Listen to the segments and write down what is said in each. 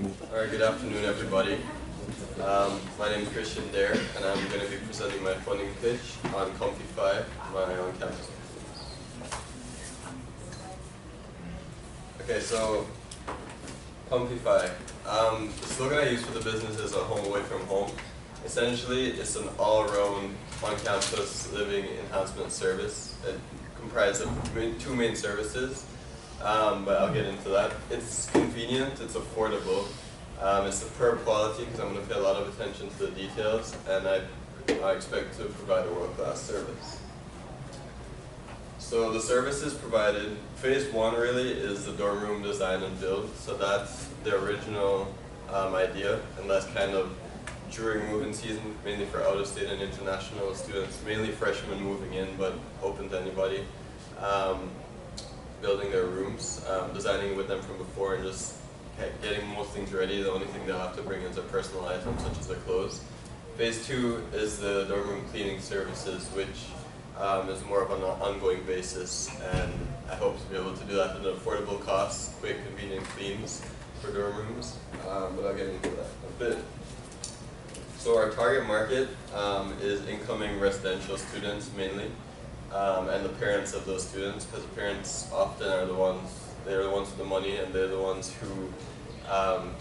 Alright, good afternoon everybody. My name is Christian Dare and I'm going to be presenting my funding pitch on Comfy5, my on-campus business. Okay, so Comfy5. The slogan I use for the business is a home away from home. Essentially, it's an all-around on-campus living enhancement service. It comprises of two main services. But I'll get into that. It's convenient, it's affordable, it's superb quality because I'm going to pay a lot of attention to the details, and I expect to provide a world-class service. So the services provided, phase one really is the dorm room design and build, so that's the original idea, and that's kind of during move-in season, mainly for out-of-state and international students, mainly freshmen moving in, but open to anybody. Building their rooms, designing with them from before, and just getting most things ready. The only thing they'll have to bring is a personal item such as their clothes. Phase two is the dorm room cleaning services, which is more of an ongoing basis, and I hope to be able to do that at an affordable cost, quick, convenient cleans for dorm rooms, but I'll get into that a bit. So our target market is incoming residential students mainly. And the parents of those students, because the parents often are the ones, they're the ones with the money, and they're the ones who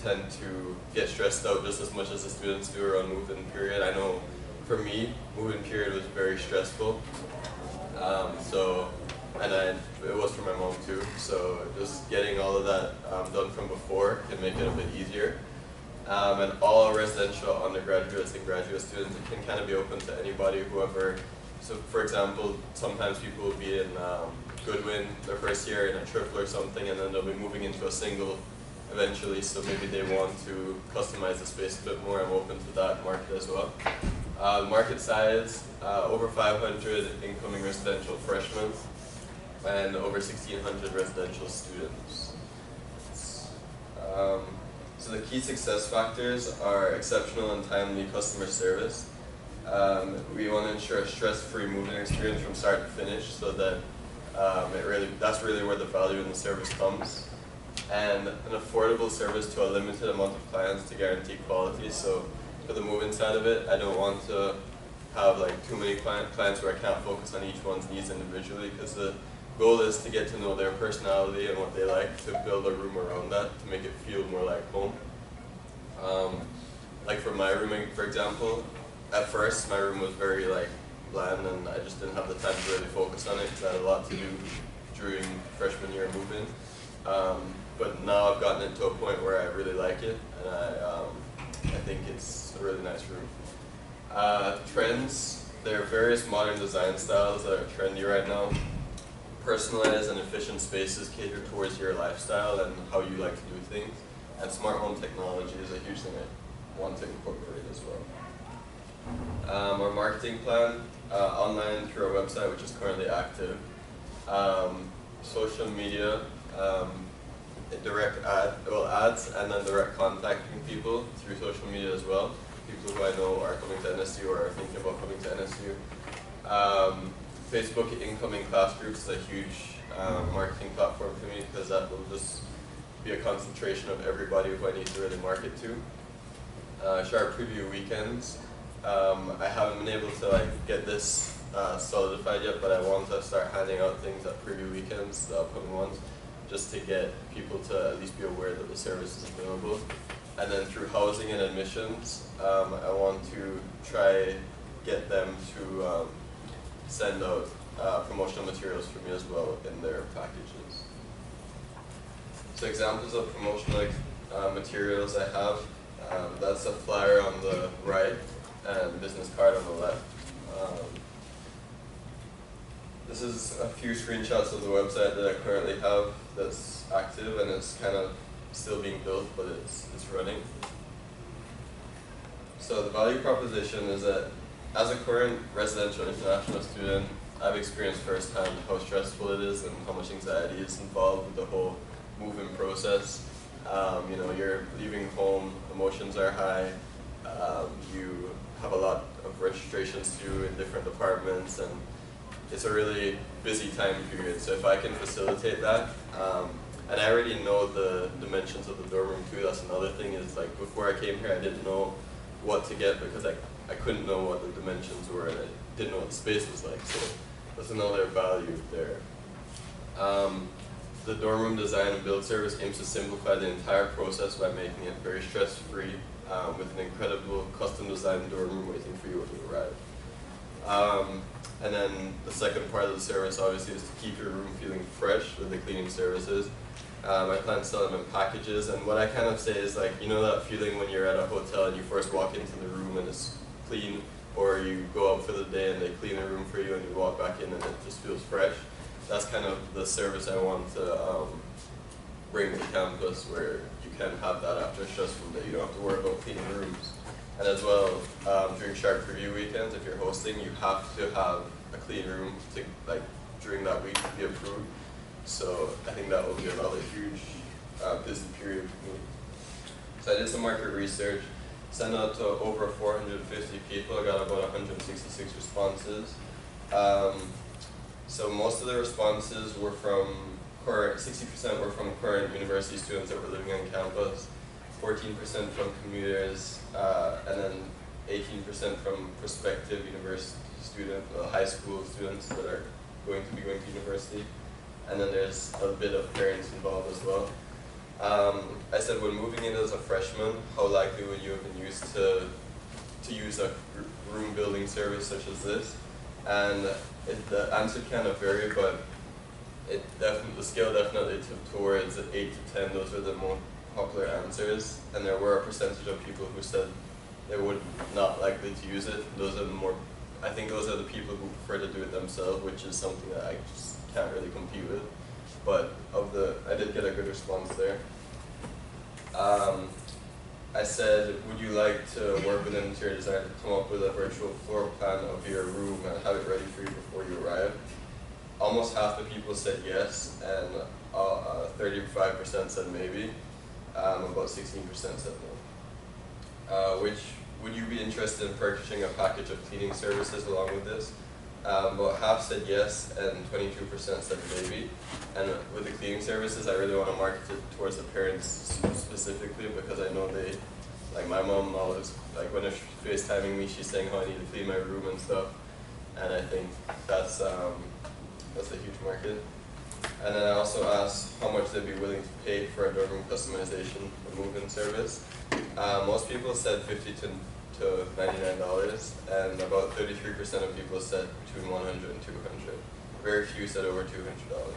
tend to get stressed out just as much as the students do around move-in period. I know for me, move-in period was very stressful, it was for my mom too, so just getting all of that done from before can make it a bit easier. And all residential undergraduates and graduate students, it can kind of be open to anybody, whoever. So for example, sometimes people will be in Goodwin their first year in a triple or something, and then they'll be moving into a single eventually, so maybe they want to customize the space a bit more. I'm open to that market as well. Market size, over 500 incoming residential freshmen and over 1,600 residential students. So the key success factors are exceptional and timely customer service. We want to ensure a stress-free moving experience from start to finish, so that that's really where the value in the service comes. And an affordable service to a limited amount of clients to guarantee quality. So for the move-in side of it, I don't want to have like too many clients where I can't focus on each one's needs individually, because the goal is to get to know their personality and what they like, to build a room around that to make it feel more like home. Like for my rooming, for example, at first, my room was very bland, and I just didn't have the time to really focus on it because I had a lot to do during freshman year move-in. But now I've gotten it to a point where I really like it, and I think it's a really nice room. Trends, there are various modern design styles that are trendy right now. Personalized and efficient spaces cater towards your lifestyle and how you like to do things. And smart home technology is a huge thing I want to incorporate as well. Our marketing plan, online through our website, which is currently active. Social media, ads, and then direct contacting people through social media as well. People who I know are coming to NSU or are thinking about coming to NSU. Facebook incoming class groups is a huge marketing platform for me, because that will just be a concentration of everybody who I need to really market to. Shark preview weekends. I haven't been able to get this solidified yet, but I want to start handing out things at preview weekends, the upcoming ones, just to get people to at least be aware that the service is available. And then through housing and admissions, I want to try get them to send out promotional materials for me as well in their packages. So examples of promotional materials I have, that's a flyer on the right and business card on the left. This is a few screenshots of the website that I currently have that's active, and it's kind of still being built, but it's running. So the value proposition is that as a current residential international student, I've experienced firsthand how stressful it is and how much anxiety is involved with the whole move-in process. You know, you're leaving home, emotions are high, you have a lot of registrations to do in different departments, and it's a really busy time period. So if I can facilitate that, And I already know the dimensions of the dorm room too. That's another thing, is like before I came here I didn't know what to get because I couldn't know what the dimensions were and I didn't know what the space was like. So that's another value there. The dorm room design and build service aims to simplify the entire process by making it very stress-free, with an incredible custom designed dorm room waiting for you when you arrive. And then the second part of the service obviously is to keep your room feeling fresh with the cleaning services. I plan to sell them in packages, and what I kind of say is, like, you know that feeling when you're at a hotel and you first walk into the room and it's clean, or you go out for the day and they clean the room for you and you walk back in and it just feels fresh. That's kind of the service I want to bring to campus, where you can have that after a stressful day. You don't have to worry about cleaning rooms. And as well, during Shark Review weekends, if you're hosting, you have to have a clean room to, like, during that week to be approved. So I think that will be another huge busy period for me. So I did some market research, sent out to over 450 people. I got about 166 responses. So most of the responses were from current, 60% were from current university students that were living on campus, 14% from commuters, and then 18% from prospective university students, high school students that are going to be going to university. And then there's a bit of parents involved as well. I said, when moving in as a freshman, how likely would you have been used to use a room building service such as this? And the answer kind of vary, but the scale definitely tipped towards 8 to 10. Those are the more popular answers, and there were a percentage of people who said they would not likely to use it. Those are the more, I think those are the people who prefer to do it themselves, which is something that I just can't really compete with. But I did get a good response there. I said, would you like to work with an interior designer to come up with a virtual floor plan of your room and have it ready for you before you arrive? Almost half the people said yes, and 35% said maybe. About 16% said no. Would you be interested in purchasing a package of cleaning services along with this? About half said yes, and 22% said maybe. And with the cleaning services, I really want to market it towards the parents specifically, because I know they, like my mom always, like when she's FaceTiming me, she's saying how I need to clean my room and stuff. And I think that's a huge market. And then I also asked how much they'd be willing to pay for a dorm room customization or move-in service. Most people said $50 to $99, and about 33% of people said between $100 and $200. Very few said over $200.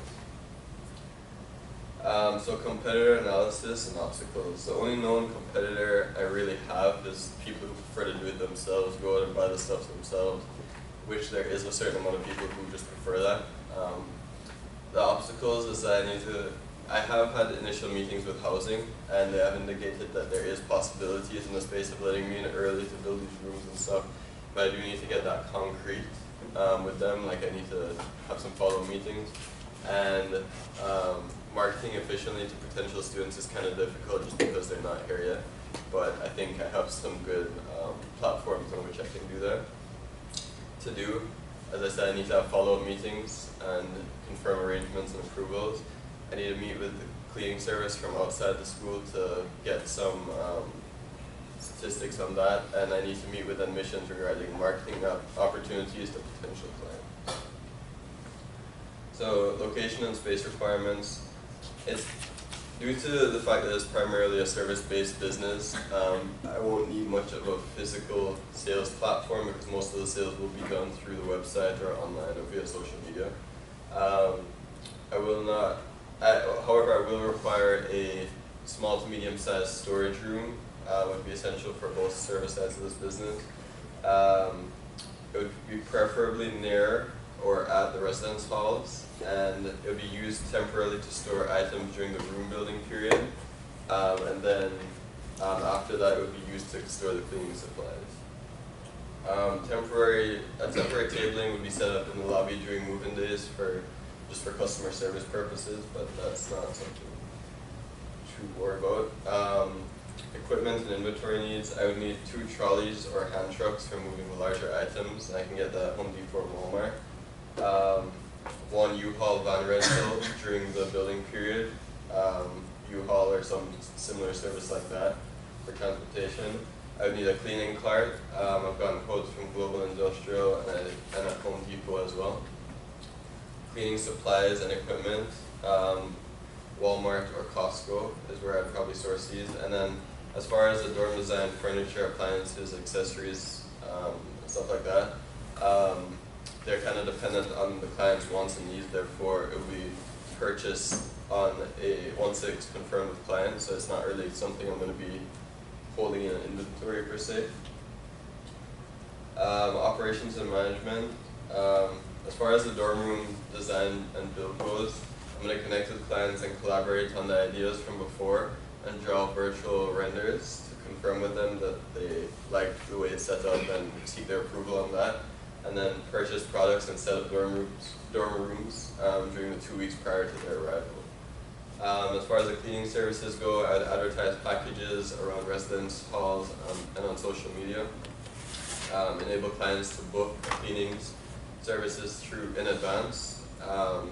So competitor analysis and obstacles. The only known competitor I really have is people who prefer to do it themselves, go out and buy the stuff themselves, which there is a certain amount of people who just prefer that. The obstacles is that I have had initial meetings with housing, and they have indicated that there is possibilities in the space of letting me in early to build these rooms and stuff, but I do need to get that concrete with them. Like, I need to have some follow-up meetings, and marketing efficiently to potential students is kind of difficult just because they're not here yet, but I think I have some good platforms on which I can do that. To do, as I said, I need to have follow-up meetings and confirm arrangements and approvals. I need to meet with the cleaning service from outside the school to get some statistics on that, and I need to meet with admissions regarding marketing opportunities to potential clients. So location and space requirements. It's due to the fact that it's primarily a service-based business, I won't need much of a physical sales platform because most of the sales will be done through the website or online or via social media. However, I will require a small to medium-sized storage room. Would be essential for both service sides of this business. It would be preferably near or at the residence halls, and it would be used temporarily to store items during the room building period, and then after that it would be used to store the cleaning supplies. A temporary tabling would be set up in the lobby during move-in days just for customer service purposes, but that's not something to worry about. Equipment and inventory needs. I would need 2 trolleys or hand trucks for moving the larger items, and I can get that at Home Depot or Walmart. 1 U-Haul van rental during the building period, U-Haul or some similar service like that for transportation. I would need a cleaning cart. I've gotten quotes from Global Industrial and at Home Depot as well. Cleaning supplies and equipment. Walmart or Costco is where I'd probably source these. And then as far as the dorm design, furniture, appliances, accessories, and stuff like that, they're kind of dependent on the client's wants and needs, therefore it will be purchased once it's confirmed with client, so it's not really something I'm going to be holding in inventory per se. Operations and management. As far as the dorm room design and build goes, I'm going to connect with clients and collaborate on the ideas from before and draw virtual renders to confirm with them that they like the way it's set up and seek their approval on that. And then purchase products and set up dorm rooms during the 2 weeks prior to their arrival. As far as the cleaning services go, I'd advertise packages around residence halls and on social media. Enable clients to book cleaning services in advance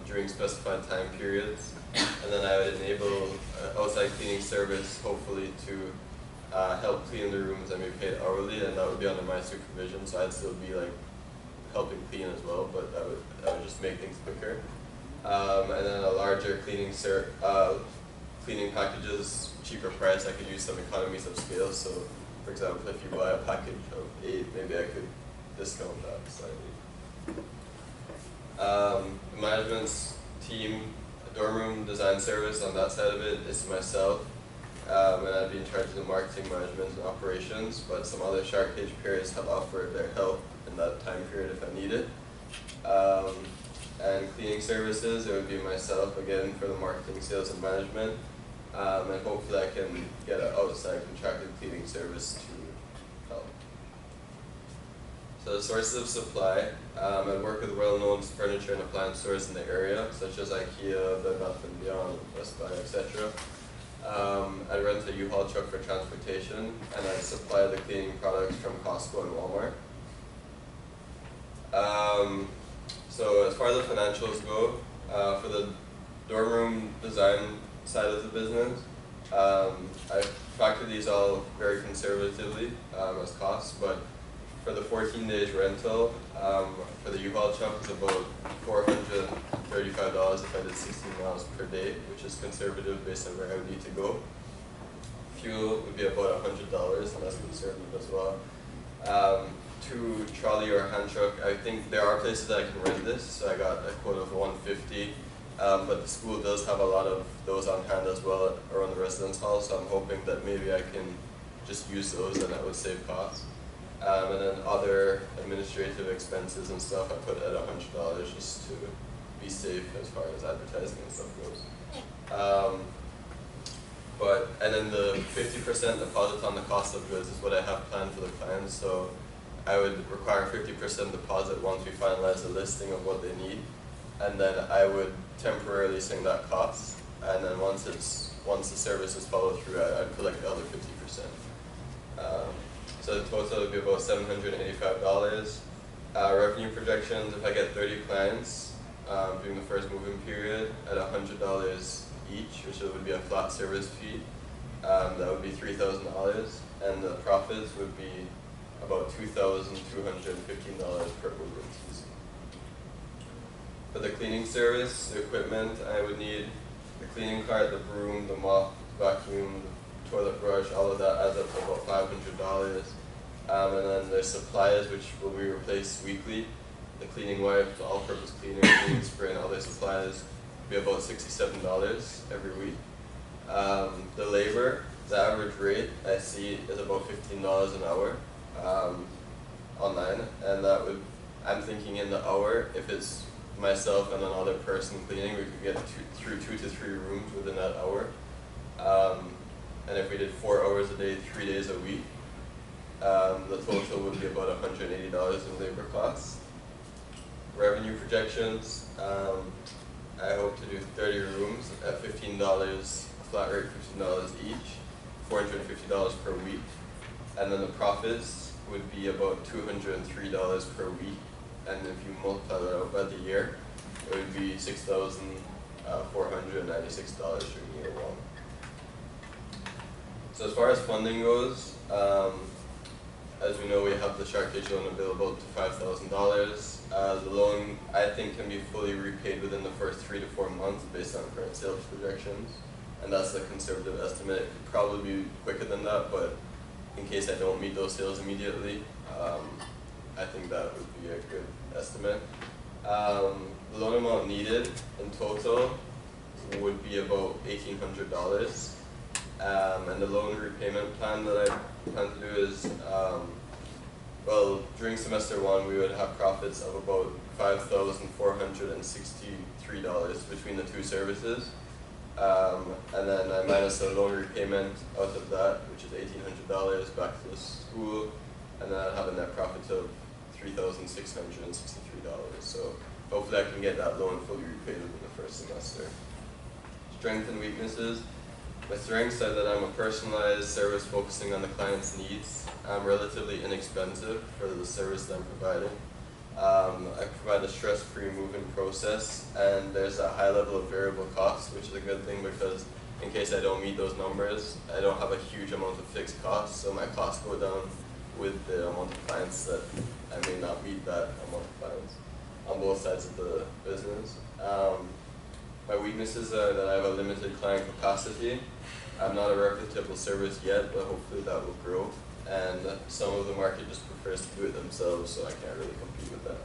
during specified time periods. And then I would enable outside cleaning service, hopefully to help clean the rooms and be paid hourly, and that would be under my supervision, so I'd still be like helping clean as well, but that would just make things quicker. And then a larger cleaning packages, cheaper price. I could use some economies of scale. So, for example, if you buy a package of 8, maybe I could discount that slightly. Management's team, dorm room design service on that side of it is myself, and I'd be in charge of the marketing, management, and operations. But some other SharkCage peers have offered their help in that time period if I need it. And cleaning services, it would be myself again for the marketing, sales, and management. And hopefully I can get an outside contracted cleaning service to help. So the sources of supply, I work with well-known furniture and appliance stores in the area, such as IKEA, Bed Bath & Beyond, Best Buy, etc. I rent a U-Haul truck for transportation, and I supply the cleaning products from Costco and Walmart. So as far as the financials go, for the dorm room design side of the business, I factor these all very conservatively as costs, but for the 14 days rental, for the U-Haul truck is about $435 if I did 16 miles per day, which is conservative based on where I would need to go. Fuel would be about $100, and that's conservative as well. To trolley or hand truck, I think there are places that I can rent this, so I got a quote of $150, but the school does have a lot of those on hand as well around the residence hall, so I'm hoping that maybe I can just use those and that would save costs. And then other administrative expenses and stuff I put at $100 just to be safe as far as advertising and stuff goes. And then the 50% deposit on the cost of goods is what I have planned for the clients. So I would require 50% deposit once we finalize the listing of what they need, and then I would temporarily sink that cost. And then once the service is followed through, I'd collect the other 50%. So the total would be about $785. Revenue projections: if I get 30 clients during the first move-in period at $100 each, which would be a flat service fee, that would be $3,000, and the profits would be about $2,215 per move-in season. For the cleaning service, the equipment, I would need the cleaning cart, the broom, the mop, the vacuum, the toilet brush, all of that adds up to about $500. And then there's supplies, which will be replaced weekly. The cleaning wipe, the all-purpose cleaner, cleaning spray, and other supplies will be about $67 every week. The labor, the average rate I see is about $15 an hour online, and I'm thinking in the hour, if it's myself and another person cleaning, we could get through 2 to 3 rooms within that hour. And if we did 4 hours a day, 3 days a week, the total would be about $180 in labor costs. Revenue projections, I hope to do 30 rooms at $15, flat rate $15 each, $450 per week. And then the profits would be about $203 per week. And if you multiply that out by the year, it would be $6,000 $496 during year one. So as far as funding goes, as we know, we have the SharkCage loan available up to $5,000. The loan, I think, can be fully repaid within the first 3 to 4 months based on current sales projections, and that's a conservative estimate. It could probably be quicker than that, but in case I don't meet those sales immediately, I think that would be a good estimate. The loan amount needed in total would be about $1,800. And the loan repayment plan that I plan to do is, well, during semester one, we would have profits of about $5,463 between the two services. And then I minus the loan repayment out of that, which is $1,800 back to the school, and then I have a net profit of $3,663. So hopefully I can get that loan fully repaid within the first semester. Strengths and weaknesses. My strengths are that I'm a personalized service focusing on the client's needs. I'm relatively inexpensive for the service that I'm providing. I provide a stress-free move-in process, and there's a high level of variable costs, which is a good thing because in case I don't meet those numbers, I don't have a huge amount of fixed costs, so my costs go down with the amount of clients that I may not meet that amount of clients on both sides of the business. My weaknesses are that I have a limited client capacity. I'm not a reputable service yet, but hopefully that will grow. And some of the market just prefers to do it themselves, so I can't really compete with that.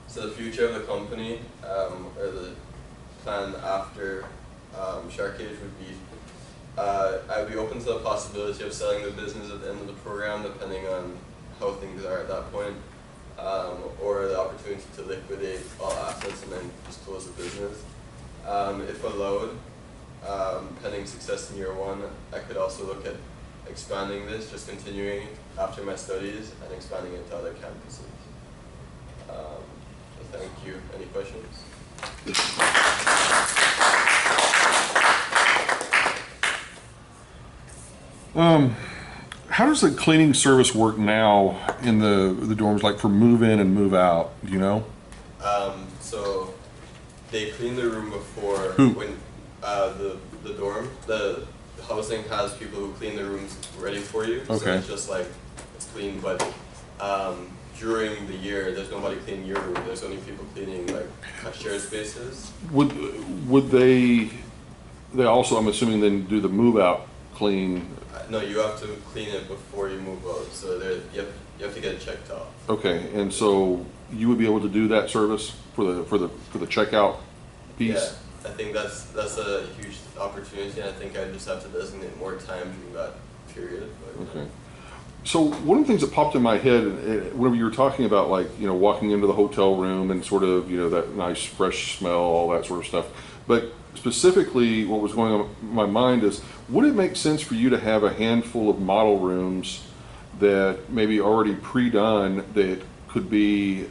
So the future of the company, or the plan after SharkCage would be, I'd be open to the possibility of selling the business at the end of the program, depending on how things are at that point, or the opportunity to liquidate all assets and then just close the business. If allowed, pending success in year one, I could also look at expanding this, just continuing after my studies and expanding it to other campuses. So thank you. Any questions? How does the cleaning service work now in the dorms, like for move in and move out? Do you know? So they clean the room before when the dorm, the housing has people who clean the rooms ready for you. Okay. So it's just like it's clean, but during the year there's nobody cleaning your room. There's only people cleaning like shared spaces. Would they also, I'm assuming, then do the move out clean? No, you have to clean it before you move out. So you have to get it checked off. Okay, and so you would be able to do that service for the checkout piece? Yeah, I think that's a huge opportunity, and I think I just have to designate more time during that period. But, okay. So one of the things that popped in my head whenever you were talking about, like, walking into the hotel room and sort of, that nice fresh smell, all that sort of stuff, but specifically what was going on in my mind is, would it make sense for you to have a handful of model rooms that maybe already pre-done that could be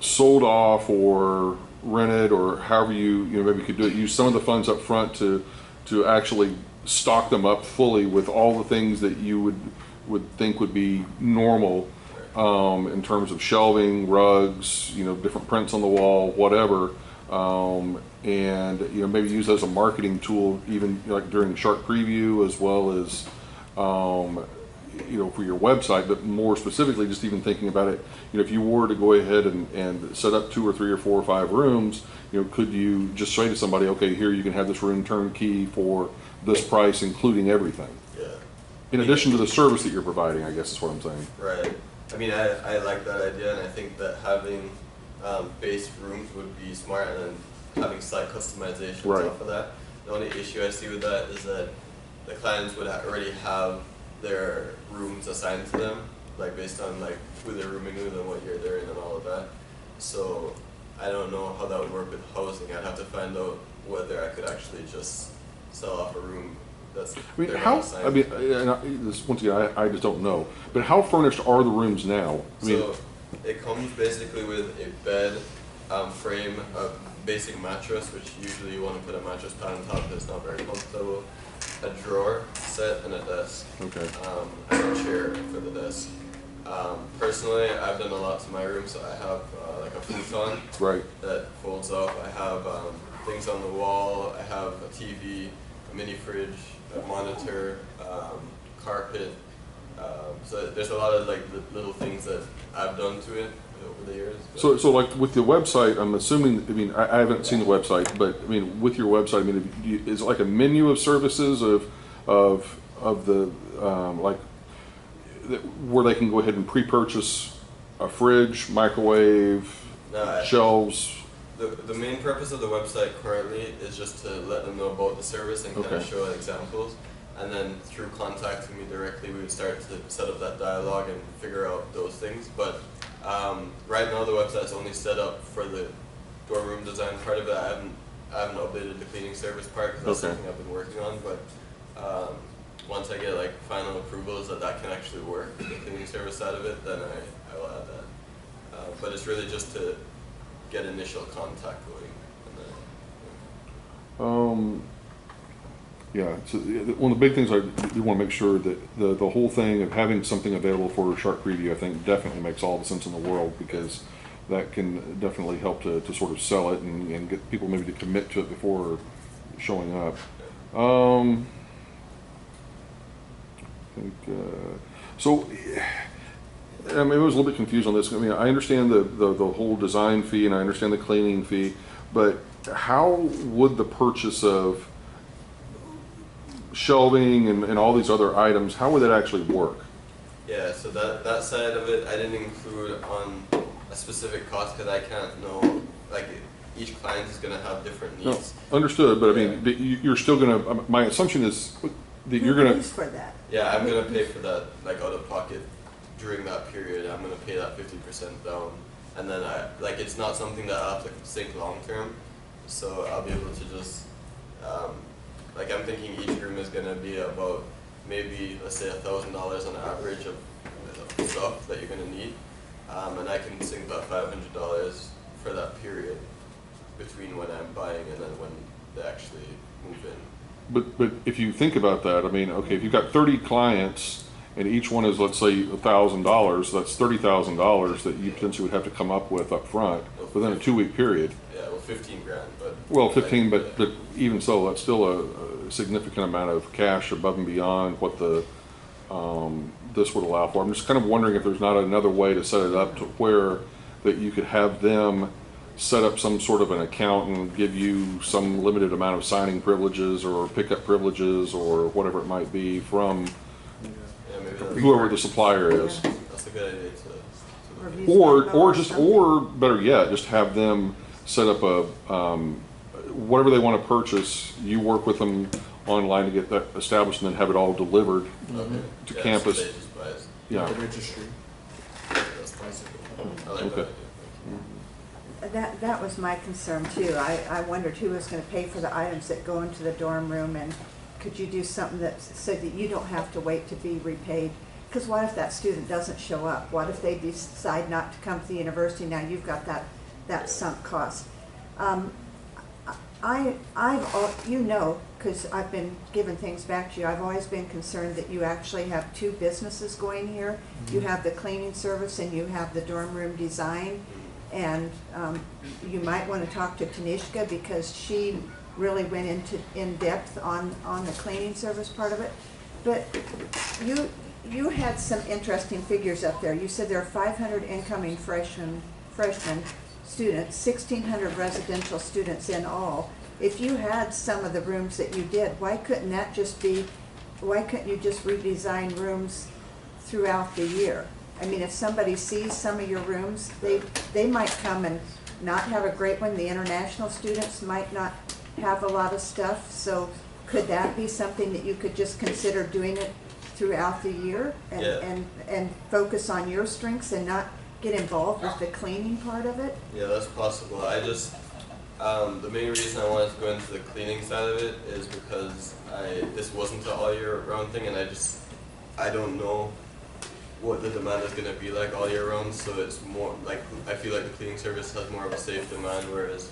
sold off or rented, or however you maybe could do it, use some of the funds up front to actually stock them up fully with all the things that you would think would be normal in terms of shelving, rugs, different prints on the wall, whatever, and maybe use as a marketing tool, even like during Shark Preview, as well as for your website, but more specifically, just even thinking about it, if you were to go ahead and set up 2 or 3 or 4 or 5 rooms, could you just say to somebody, okay, here you can have this room turnkey for this price, including everything? Yeah. In addition to the service that you're providing, I guess is what I'm saying. Right. I mean, I like that idea, and I think that having base rooms would be smart, and then having slight customizations off of that. The only issue I see with that is that the clients would already have their rooms assigned to them, like based on like who they're rooming with and what year they're in and all of that. So I don't know how that would work with housing. I'd have to find out whether I could actually just sell off a room that's assigned. Once again, I just don't know. But how furnished are the rooms now? So it comes basically with a bed, frame, a basic mattress, which usually you want to put a mattress pad on top, but it's not very comfortable. A drawer set and a desk. Okay. And a chair for the desk. Personally, I've done a lot to my room, so I have like a futon Right. that folds up. I have things on the wall. I have a TV, a mini fridge, a monitor, carpet. So there's a lot of like little things that I've done to it over the years. So like with the website, I'm assuming, I mean, I haven't seen the website, but I mean, with your website, I mean, is it like a menu of services of the, like, where they can go ahead and pre-purchase a fridge, microwave, shelves? The main purpose of the website currently is just to let them know about the service and kind of show examples. And then through contacting me directly, we would start to set up that dialogue and figure out those things. But right now, the website's only set up for the dorm room design part of it. I haven't updated the cleaning service part because that's something I've been working on. But once I get like final approvals that can actually work, the cleaning service side of it, then I will add that. But it's really just to get initial contact going. And then, yeah, so one of the big things I do want to make sure that the whole thing of having something available for Shark Preview, I think definitely makes all the sense in the world, because that can definitely help to sort of sell it and get people maybe to commit to it before showing up. I think, so, I mean, I was a little bit confused on this. I mean, I understand the whole design fee and I understand the cleaning fee, but how would the purchase of shelving and all these other items, how would that actually work? Yeah, so that side of it I didn't include on a specific cost because I can't know, like each client is going to have different needs. No, understood, but I mean, you're still going to, my assumption is that you're going to... for that? Yeah, I'm going to pay for that, like out of pocket during that period. I'm going to pay that 50% down. And then it's not something that I'll have to sink long term. So I'll be able to just, like I'm thinking each room is going to be about maybe, let's say $1,000 on average of stuff that you're going to need. And I can sink that $500 for that period between when I'm buying and then when they actually move in. But if you think about that, I mean, okay, if you've got 30 clients and each one is, let's say, $1,000, that's $30,000 that you potentially would have to come up with up front within a 2-week period. Yeah, well, 15 grand, but... Well, 15, but even so, that's still a significant amount of cash above and beyond what the this would allow for. I'm just kind of wondering if there's not another way to set it up to where that you could have them set up some sort of an account and give you some limited amount of signing privileges or pickup privileges or whatever it might be from whoever the supplier is. That's a good idea Or better yet, just have them set up a whatever they want to purchase. You work with them online to get that established, and then have it all delivered to campus. So they just buy it. Yeah. The registry. That's bicycle. I like Okay. that. That was my concern too. I wondered who was going to pay for the items that go into the dorm room, and could you do something that said that you don't have to wait to be repaid? Because what if that student doesn't show up? What if they decide not to come to the university? Now you've got that sunk cost. You know, because I've been giving things back to you, I've always been concerned that you actually have two businesses going here. You have the cleaning service and you have the dorm room design. And you might want to talk to Tanishka, because she really went in depth on the cleaning service part of it. But you had some interesting figures up there. You said there are 500 incoming freshman students, 1,600 residential students in all. If you had some of the rooms that you did, why couldn't you just redesign rooms throughout the year? I mean, if somebody sees some of your rooms, they might come and not have a great one. The international students might not have a lot of stuff. So could that be something that you could just consider doing it throughout the year and focus on your strengths and not get involved with the cleaning part of it? Yeah, that's possible. I just, the main reason I wanted to go into the cleaning side of it is because this wasn't an all year round thing, and I don't know what the demand is going to be like all year round, so it's more like, I feel like the cleaning service has more of a safe demand, whereas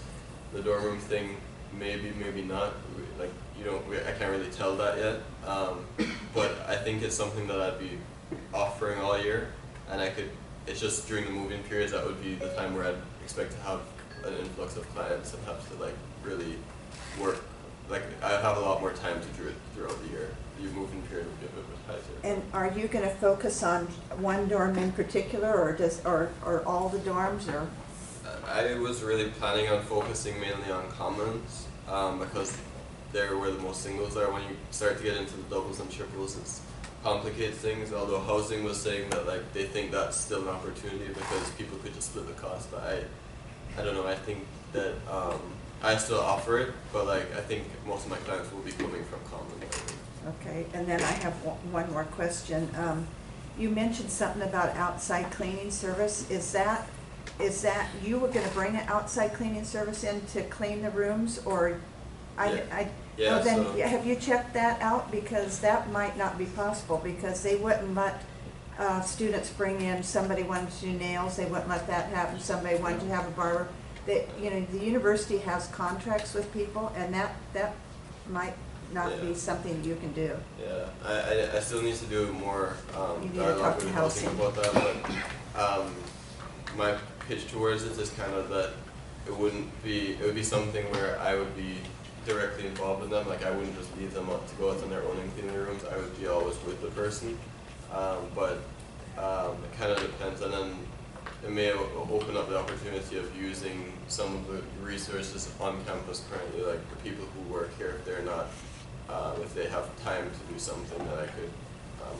the dorm room thing, maybe not. Like, I can't really tell that yet, but I think it's something that I'd be offering all year, and it's just during the move-in periods that would be the time where I'd expect to have an influx of clients and have to like really work. Like I have a lot more time to do it throughout the year. The move-in period would be a bit tighter. And are you going to focus on one dorm in particular, or all the dorms, or? I was really planning on focusing mainly on commons because they're where the most singles are. When you start to get into the doubles and triples, it complicates things. Although housing was saying that like they think that's still an opportunity because people could just split the cost. But I don't know. I think that I still offer it, but like I think most of my clients will be coming from commons. Okay, and then I have one more question. You mentioned something about outside cleaning service. Is that you were going to bring an outside cleaning service in to clean the rooms, or Yeah, then so have you checked that out? Because that might not be possible, because they wouldn't let students bring in somebody wanted to do nails. They wouldn't let that happen. Somebody wanted to have a barber. The university has contracts with people, and that might not be something you can do. Yeah, I still need to do more You need to dialogue talk to with housing housing about that, but my pitch towards it is kind of that it would be something where I would be directly involved in them. Like I wouldn't just leave them up to go out on their own and clean their rooms. I would be always with the person, but it kind of depends, and then it may open up the opportunity of using some of the resources on campus currently, like the people who work here, if they're not, if they have time to do something, that I could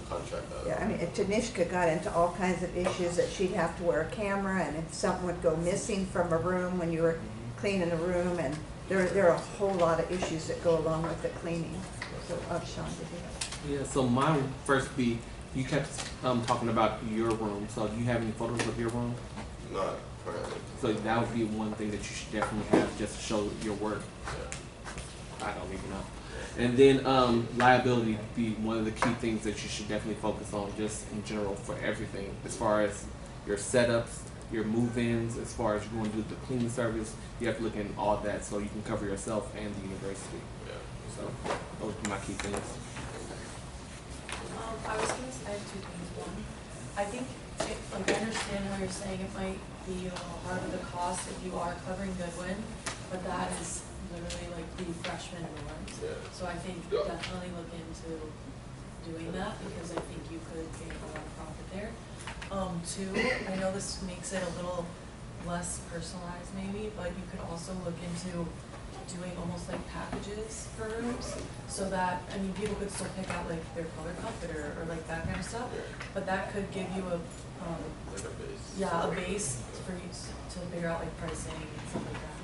contract that. Yeah, I mean, Tanishka got into all kinds of issues that she'd have to wear a camera, and if something would go missing from a room when you were cleaning a room, and there are a whole lot of issues that go along with the cleaning. So, Sean, did you? Yeah, so mine would first be, you kept talking about your room, so do you have any photos of your room? Not currently. So that would be one thing that you should definitely have, just to show your work. Yeah. I don't even know. And then liability would be one of the key things that you should definitely focus on, just in general for everything, as far as your setups, your move-ins, as far as you're going to do the cleaning service. You have to look in all that so you can cover yourself and the university. Yeah. So those are my key things. I was going to say, I have two things. One, I think, I understand how you're saying it might be a little hard with the cost if you are covering Goodwin, but that is literally like the freshman norms. Yeah. So I think definitely look into doing that, because I think you could make a lot of profit there. Two, I know this makes it a little less personalized maybe, but you could also look into doing almost like packages for rooms, so that, I mean, people could still pick out like their color comforter or like that kind of stuff, but that could give you Like a base. a base for you to figure out like pricing and stuff like that.